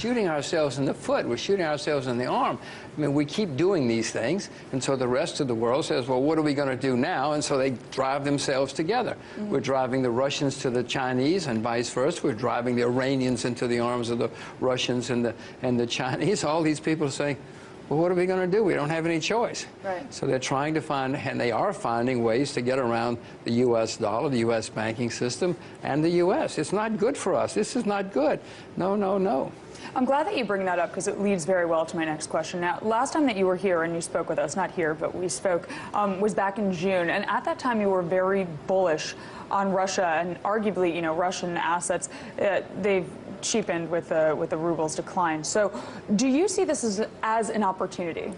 shooting ourselves in the foot. We're shooting ourselves in the arm. I mean, we keep doing these things, and so the rest of the world says, well, what are we going to do now? And so they drive themselves together. We're driving the Russians to the Chinese and vice versa. We're driving the Iranians into the arms of the Russians and the Chinese. All these people are saying, well, what are we going to do? We don't have any choice. Right. So they're trying to find, and they are finding ways to get around the U.S. dollar, the U.S. banking system, and the U.S. It's not good for us. This is not good. No, no, no. I'm glad that you bring that up because it leads very well to my next question. Now, last time that you were here and you spoke with us, not here, but we spoke, was back in June. And at that time, you were very bullish on Russia and arguably, you know, Russian assets. They've cheapened with the ruble's decline. So do you see this as an opportunity?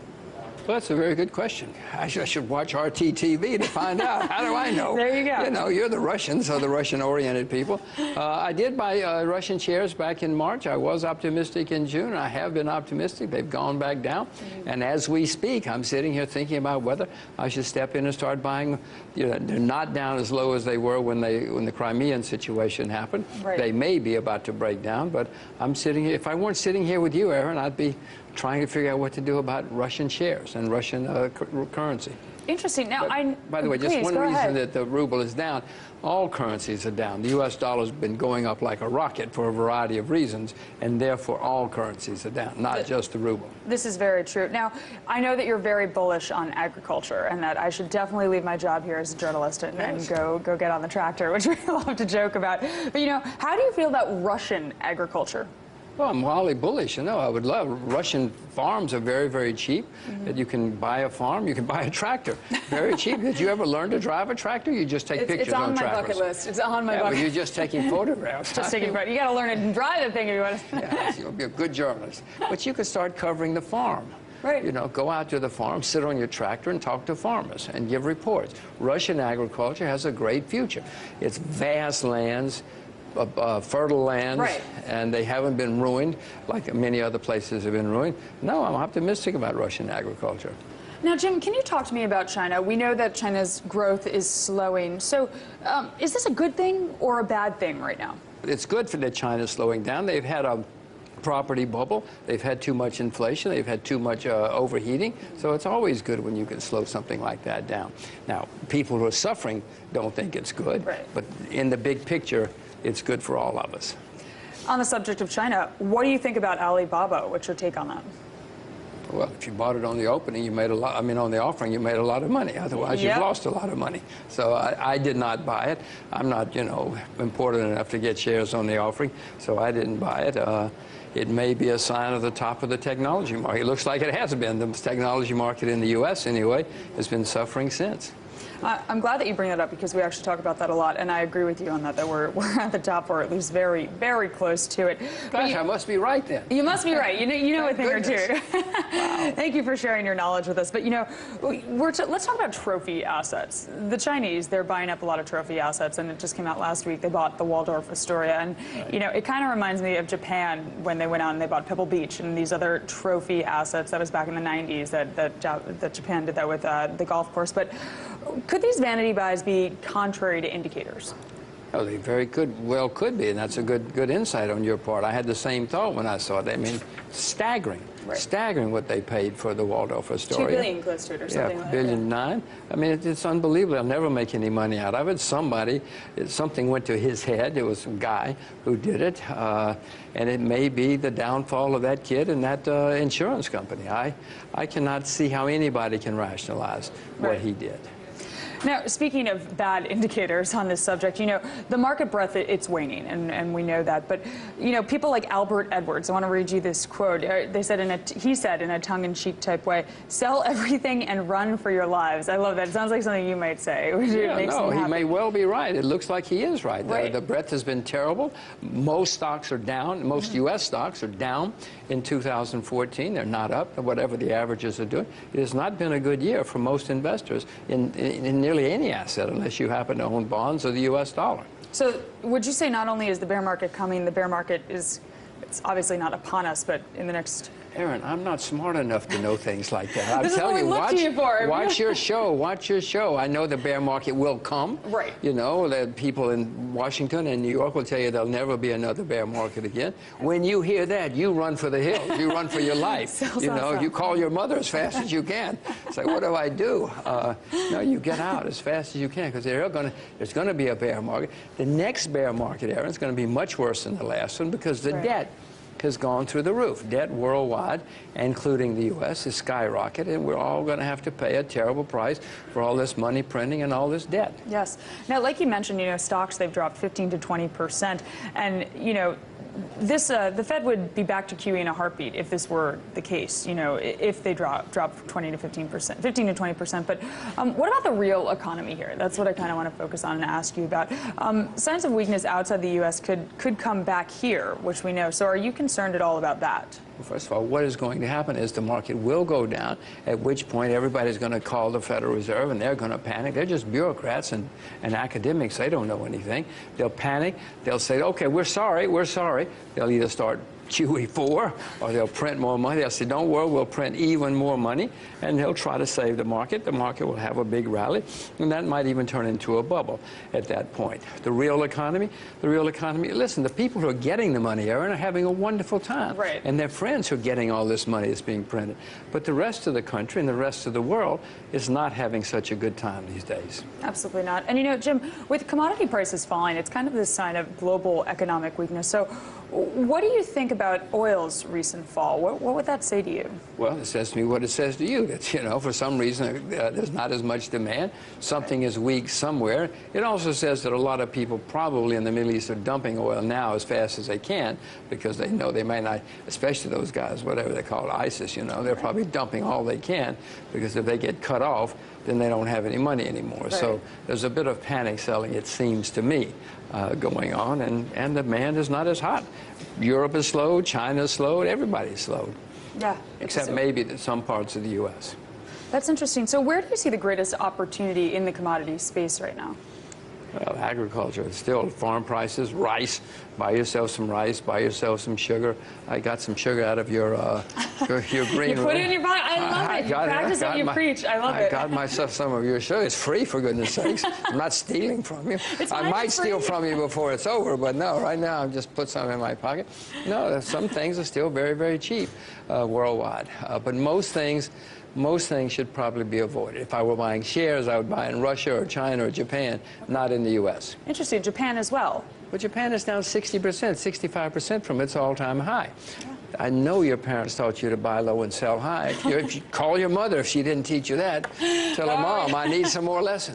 Well, that's a very good question. I should watch RTTV to find out. How do I know? There you go. You know, you're the Russians, or the Russian-oriented people. I did buy Russian shares back in March. I was optimistic in June. I have been optimistic. They've gone back down. And as we speak, I'm sitting here thinking about whether I should step in and start buying. You know, they're not down as low as they were when the Crimean situation happened. Right. They may be about to break down, but I'm sitting here. If I weren't sitting here with you, Aaron, I'd be trying to figure out what to do about Russian shares and Russian currency. Interesting. Now, by the way, just one reason that the ruble is down, all currencies are down. The U.S. dollar's been going up like a rocket for a variety of reasons, and therefore all currencies are down, not just the ruble. This is very true. Now, I know that you're very bullish on agriculture, and that I should definitely leave my job here as a journalist and go get on the tractor, which we love to joke about. But, you know, how do you feel about Russian agriculture? Well, I'm wildly bullish. You know, I would love. Russian farms are very, very cheap. That you can buy a farm, you can buy a tractor, very cheap. Did you ever learn to drive a tractor? You just take pictures on tractors. It's on my bucket list. It's on my bucket. Well, you're just taking photographs. Just taking photographs. You got to learn to drive the thing if you want to. Yes, you'll be a good journalist. But you could start covering the farm. Right. You know, go out to the farm, sit on your tractor, and talk to farmers and give reports. Russian agriculture has a great future. It's vast lands. Fertile lands, right. And they haven't been ruined like many other places have been ruined. No, I'm optimistic about Russian agriculture. Now, Jim, can you talk to me about China? We know that China's growth is slowing. So is this a good thing or a bad thing right now? It's good for that China's slowing down. They've had a property bubble. They've had too much inflation. They've had too much overheating. So it's always good when you can slow something like that down. Now, people who are suffering don't think it's good. Right. But in the big picture, it's good for all of us. On the subject of China, what do you think about Alibaba? What's your take on that? Well, if you bought it on the opening, you made a lot. I mean, on the offering, you made a lot of money. Otherwise, you've lost a lot of money. So I did not buy it. I'm not, you know, important enough to get shares on the offering, so I didn't buy it. It may be a sign of the top of the technology market. It looks like it has been. The technology market in the U.S., anyway, has been suffering since. I'm glad that you bring that up because we actually talk about that a lot, and I agree with you on that we're at the top, or at least very, very close to it. Gosh, I must be right then. You must be right. You know a thing or two. Wow. Thank you for sharing your knowledge with us. But, you know, let's talk about trophy assets. The Chinese, they're buying up a lot of trophy assets, and it just came out last week. They bought the Waldorf Astoria, and, you know, it kind of reminds me of Japan when they went out and they bought Pebble Beach and these other trophy assets. That was back in the 90s that Japan did that with the golf course. But could these vanity buys be contrary to indicators? Oh, they very well could be, and that's a good insight on your part. I had the same thought when I saw it. I mean, staggering. Right. Staggering what they paid for the Waldorf Astoria. 2 billion close to it or something like that. $1.9 billion. I mean, it's unbelievable. I'll never make any money out of it. Something went to his head. It was some guy who did it, and it may be the downfall of that kid and that insurance company. I cannot see how anybody can rationalize what he did. Now, speaking of bad indicators on this subject, you know, the market breadth, it's waning, and we know that. But, you know, people like Albert Edwards, I want to read you this quote. He said in a tongue-in-cheek type way, "Sell everything and run for your lives." I love that. It sounds like something you might say. He may well be right. It looks like he is right. The breadth has been terrible. Most stocks are down. Most U.S. stocks are down in 2014. They're not up, whatever the averages are doing. It has not been a good year for most investors in nearly any asset unless you happen to own bonds or the U.S. dollar. So would you say not only is the bear market coming, the bear market is It's obviously not upon us, but in the next... Aaron, I'm not smart enough to know things like that. I'm This is telling what we you, look to you for. watch your show. Watch your show. I know the bear market will come. Right. You know, the people in Washington and New York will tell you there'll never be another bear market again. When you hear that, you run for the hills. You run for your life. You know, you call your mother as fast as you can. Say, what do I do? No, you get out as fast as you can, because there's going to be a bear market. The next bear market, Aaron, is going to be much worse than the last one, because the debt has gone through the roof. Debt worldwide, including the U.S., is skyrocketed, and we're all going to have to pay a terrible price for all this money printing and all this debt. Yes. Now, like you mentioned, you know, stocks, they've dropped 15 to 20%, and, you know, this, the Fed would be back to QE in a heartbeat if this were the case, you know, if they drop 20 to 15%, 15 to 20%. But what about the real economy here? That's what I kind of want to focus on and ask you about. Signs of weakness outside the U.S. could come back here, which we know. So are you concerned at all about that? Well, first of all, what is going to happen is the market will go down, at which point everybody's going to call the Federal Reserve, and they're going to panic. They're just bureaucrats and academics. They don't know anything. They'll panic. They'll say, okay, we're sorry, we're sorry. They'll either start QE4, or they'll print more money. They'll say, don't worry, we'll print even more money, and they'll try to save the market. The market will have a big rally, and that might even turn into a bubble at that point. The real economy, listen, the people who are getting the money, Aaron, are having a wonderful time. Right. And their friends who are getting all this money that's being printed. But the rest of the country and the rest of the world is not having such a good time these days. Absolutely not. And, you know, Jim, with commodity prices falling, it's kind of this sign of global economic weakness. So what do you think about oil's recent fall? What would that say to you? Well, it says to me what it says to you. That, you know, for some reason, there's not as much demand. Something is weak somewhere. It also says that a lot of people probably in the Middle East are dumping oil now as fast as they can, because they know they may not, especially those guys, whatever they call it, ISIS, you know, they're probably dumping all they can, because if they get cut off, then they don't have any money anymore. Right. So there's a bit of panic selling, it seems to me, going on, and the demand is not as hot. Europe is slowed, China is slowed, everybody's slowed. Yeah. Except maybe some parts of the U.S. That's interesting. So where do you see the greatest opportunity in the commodity space right now? Well, agriculture, still farm prices, rice. Buy yourself some rice, buy yourself some sugar. I got some sugar out of your green room. You put it in your pocket. I love it. You practice what you preach. I love it. I got myself some of your sugar. It's free, for goodness sakes. I'm not stealing from you. I might steal from you before it's over, but no, right now I've just put some in my pocket. No, some things are still very, very cheap worldwide. But most things should probably be avoided. If I were buying shares, I would buy in Russia or China or Japan, not in the U.S. Interesting. Japan as well. But Japan is down 60%, 65% from its all-time high. Yeah. I know your parents taught you to buy low and sell high. If you call your mother if she didn't teach you that. Tell her, Mom, I need some more lessons.